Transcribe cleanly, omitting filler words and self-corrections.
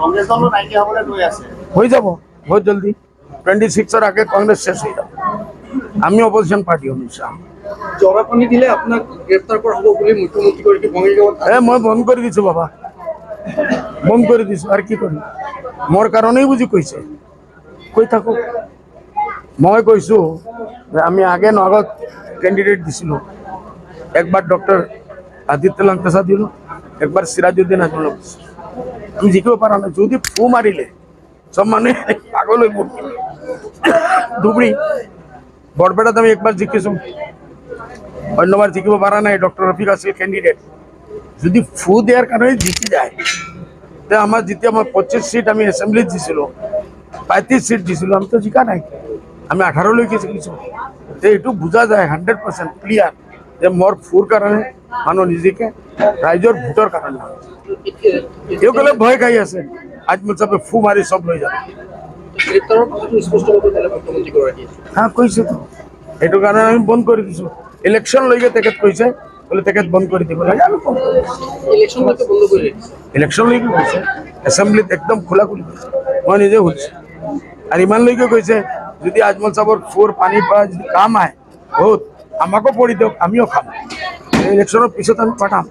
কংগ্ৰেছ দলৰ নাইকিয়া হ'বলৈ গৈ আছে। হৈ যাব বহুত জলদি 26-ৰ আগে কংগ্ৰেছ শেষ হৈ যাব। আমি অপজিশন পার্টি অনুসার জবাবনি দিলে আপনার গ্রেফতার করা হবো বলে মুখ্যমন্ত্রী বঙ্গাইগাঁও মই বন্ধ করে দিছো বাবা, বন্ধ করে দিছো। আর কি করি, মোর কারণেই বুঝি কইছে কই থাকো। মই কইছো যে আমি আগে নগদ ক্যান্ডিডেট দিছিল, একবার ডক্টর আদিত্য লঙ্কেশা দিল, একবার সিরাজউদ্দিন আজমল। আমি জিকেও পারা না, যদি ফু মারিলে সব মানে পাগল হয়ে পড়ি। ধুবড়ি বরপেটাতে আমি একবার জিকেছো, অন্যবার জিকিব পারা নাই। ডক্টর রফিক আসিল ক্যান্ডিডেট, যদি ফু দেওয়ার কারণে জিতে যায় তো আমার জিতে আমার 25 সিট আমি অ্যাসেম্বলি দিছিল, 35 সিট দিছিল, আমি তো জিকা নাই। আমি 18 লই গেছি কিছু। তো এইটু বোঝা যায় 100% ক্লিয়ার যে মোর ফুর কারণে মানুষ নিজেকে রাইজর ভোটর কারণে কেউ গেলে ভয় খাই আছে। আজ মতো ফু মারি সব লই যাবে। গ্রেফতারের কথা স্পষ্টভাবে তাহলে মুখ্যমন্ত্রী করে দিয়েছে। হ্যাঁ কইছে তো, এইটু কারণে আমি বন্ধ করে দিছো। ইলেকশন লইগে তেখেত কইছে বলে তেখেত বন্ধ করে দিব লাগে। আমি ইলেকশনটাকে বন্ধ করে রেখেছে। ইলেকশন লইকে কইছে, অ্যাসেম্বলিত একদম খোলাখুলি কইছে, মই নিজে শুনছি। আর ইমান লইকে কইছে যদি আজমল সাহর ফোর পানি পাওয়া যদি কাম আয় বহুত আমাকেও পড়ি দিওক, আমিও খাম। ইলেকশনের পিছত আমি পাঠাম।